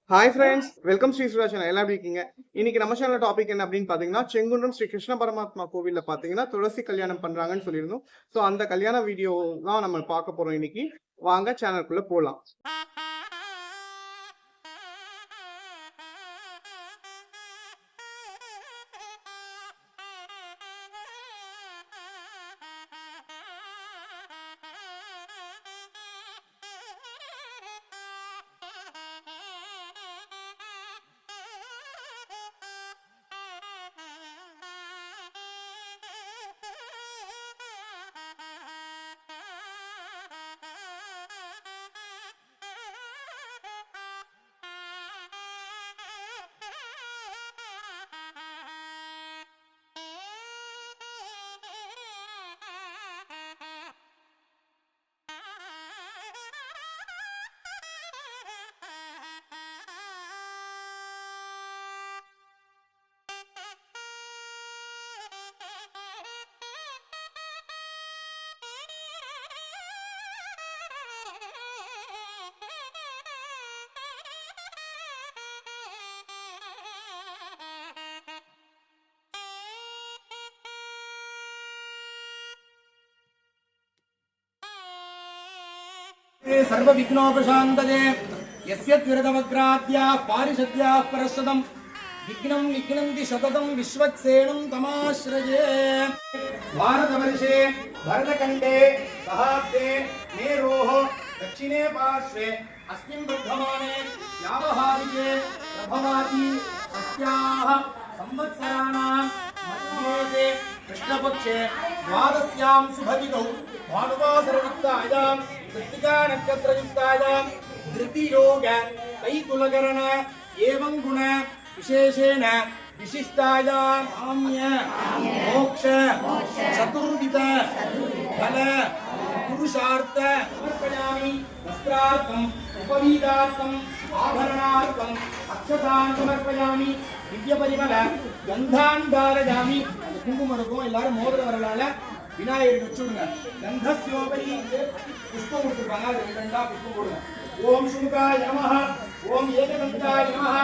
Hi friends, welcome Sri சுரா channel. எல்லாம் எப்படி இருக்கீங்க? இன்னைக்கு நம்ம சேனல் டாபிக் என்ன அப்படின்னு பாத்தீங்கன்னா, செங்குன்றம் ஸ்ரீ கிருஷ்ண பரமாத்மா கோவில்ல பாத்தீங்கன்னா துளசி கல்யாணம் பண்றாங்கன்னு சொல்லியிருந்தோம். ஸோ அந்த கல்யாண வீடியோ தான் நம்ம பார்க்க போறோம் இன்னைக்கு. வாங்க சேனலுக்குள்ள போலாம். सर्व विघ्नोपशान्तये यस्य त्रिरदवग्राद्याः पारिषद्याः परशतं विघ्नं विघ्नन्ति शततं विश्वक्सेनं तमाश्रये। भारतवर्षे भरतखण्डे सहाब्दे मेरोः दक्षिणे पार्श्वे अस्मिन् वर्धमाने व्यावहारिके प्रभवाति अस्याः संवत्सराणां मध्ये कृष्णपक्षे द्वादश्यां शुभतिथौ भानुवासरयुक्तायां कृत्तिका नक्षत्रयुक्तायां धृतियोग कैकुलकरण एवं गुण विशेषेण विशिष्टायां काम्य मोक्ष चतुर्विध फल पुरुषार्थ समर्पयामि। वस्त्रार्थम् उपवीतार्थम् आभरणार्थम् अक्षतान् समर्पयामि। दिव्यपरिमल गन्धान् धारयामि। कुङ्कुमरुक्कुम एल्लारुम मोदक वरलाल விநாயகருக்கு வச்சுடுங்க. கந்தஸ்யோபரி புஷ்பம் கொடுத்துருப்பாங்க, அது ரெண்டா புஷ்பம் போடுங்க. ஓம் சுமுகாய நமஹ, ஓம் ஏகதந்தாய நமஹ,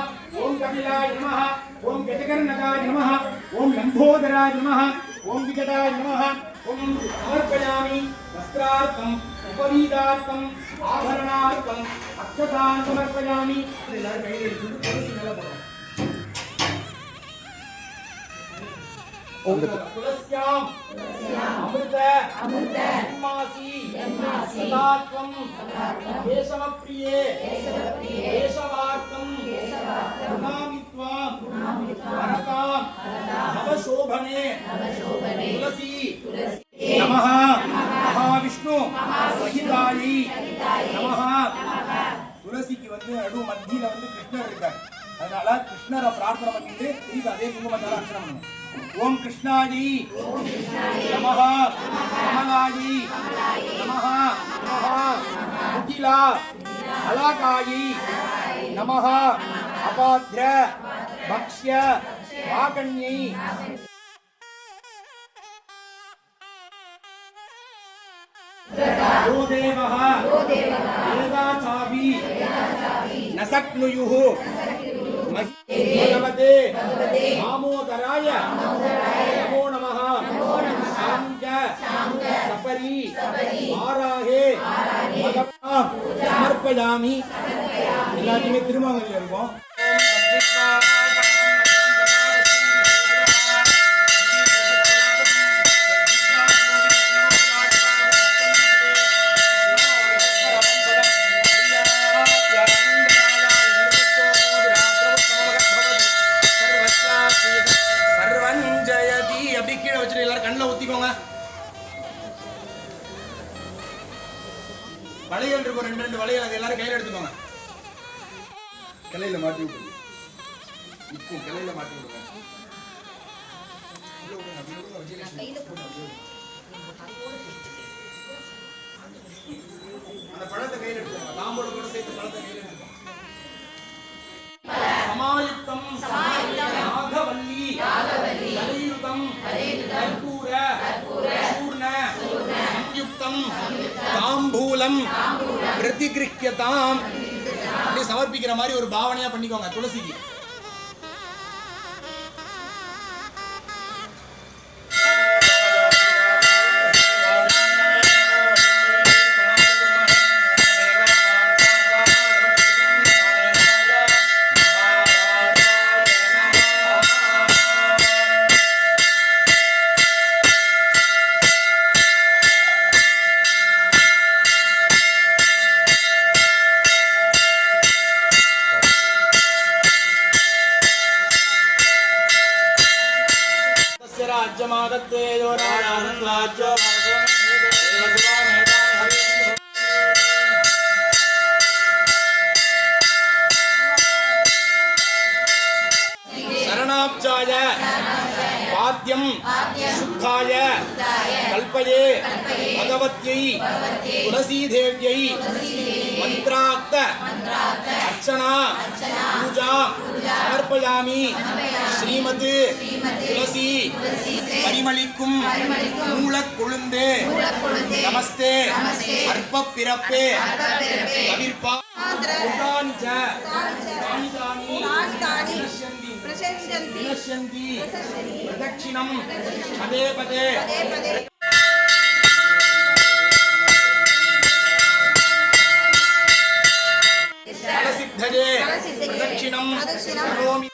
ஓம் கபிலாய நமஹ, ஓம் கஜகர்ணகாய நமஹ, ஓம் லம்போதராய நமஹ, ஓம் விகடாய நமஹ. ஓம் சமர்ப்பயாமி. வஸ்திரார்த்தம் உபவீதார்த்தம் ஆபரணார்த்தம் அக்ஷதான் சமர்ப்பயாமி. எல்லாரும் கையில் எடுத்து துளசி மேல போடுங்க. तुलस्याम अमृत जन्मासी सदात्वं केशवप्रिये केशवार्तं गुणामित्वां वरतां नवशोभने तुलसी नमः महाविष्णु सहितायै नमः। துளசிக்கு வந்து நடு மத்தியில வந்து கிருஷ்ணர் இருக்கார். அதனால கிருஷ்ணரை பிரார்த்தனை பண்ணிட்டு திருப்பி அதே குங்குமத்தால அர்ச்சனை பண்ணுங்க. ஓம் கிருஷ்ணாயி நமஹ, கமலாயி நமஹ, முகிலா அலாகாயி நமஹ, அபாத்ர பக்ஷ்ய வாகண்யை यो देवः वेदाचापि न शक्नुयुः भगवते दामोदराय नमो नमः। शांग सपरी वाराहे भगवान् समर्पयामि। எல்லாத்தையுமே திருமங்கல்ல இருக்கும். வளையல் இருக்கும், ரெண்டு வளையல், அது எல்லாரும் கையில எடுத்துக்கோங்க. கிளையில மாட்டி விடுங்க. இப்போ கிளையில மாட்டி விடுங்க. அந்த பழத்தை கையில எடுத்துக்கோங்க. தாம்போட கூட சேர்த்து பழத்தை கையில எடுத்துக்கோங்க. சமாயுக்தம் ராகவல்லி கலியுகம் கற்பூர சூர்ண संयुक्तं तांबूलं प्रतिगृह्यतां அப்படியே சமர்ப்பிக்கிற மாதிரி ஒரு பாவனையா பண்ணிக்கோங்க துளசிக்கு. राज्यमादत्ते यो राजो शरणाब्जाय पाद्यं शुद्धाय कल्पये भगवत्यै तुलसीदेव्यै मंत्राक्त अर्चना पूजा समर्पयामि श्रीमती तुलसी परिमलिक्कुम मूलक कोळुंदे नमस्ते अर्प पिरप्पे कविर्पा उदानिच वाणिदानि प्रशस्यन्ति प्रदक्षिणं पदे पदे फलसिद्धये प्रदक्षिणं करोमि.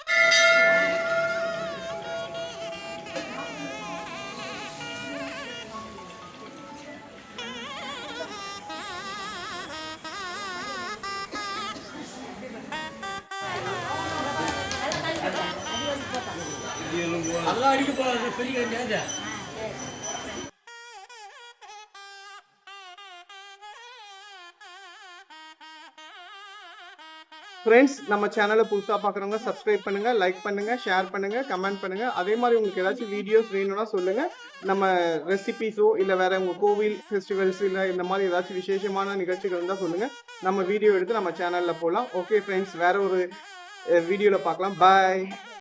அதெல்லாம் அடிக்க போறது பெரிய கேஜா. ஃப்ரெண்ட்ஸ், நம்ம சேனலை புதுசாக பார்க்குறவங்க சப்ஸ்கிரைப் பண்ணுங்க, லைக் பண்ணுங்க, ஷேர் பண்ணுங்க, கமெண்ட் பண்ணுங்க. அதே மாதிரி உங்களுக்கு ஏதாச்சும் வீடியோஸ் வேணும்னா சொல்லுங்க. நம்ம ரெசிபிஸோ இல்லை வேற உங்க கோவில் ஃபெஸ்டிவல்ஸ் இல்லை இந்த மாதிரி ஏதாச்சும் விசேஷமான நிகழ்ச்சிகள் இருந்தால் சொல்லுங்க. நம்ம வீடியோ எடுத்து நம்ம சேனல்ல போடலாம். ஓகே ஃப்ரெண்ட்ஸ், வேற ஒரு வீடியோவில் பார்க்கலாம். பாய்.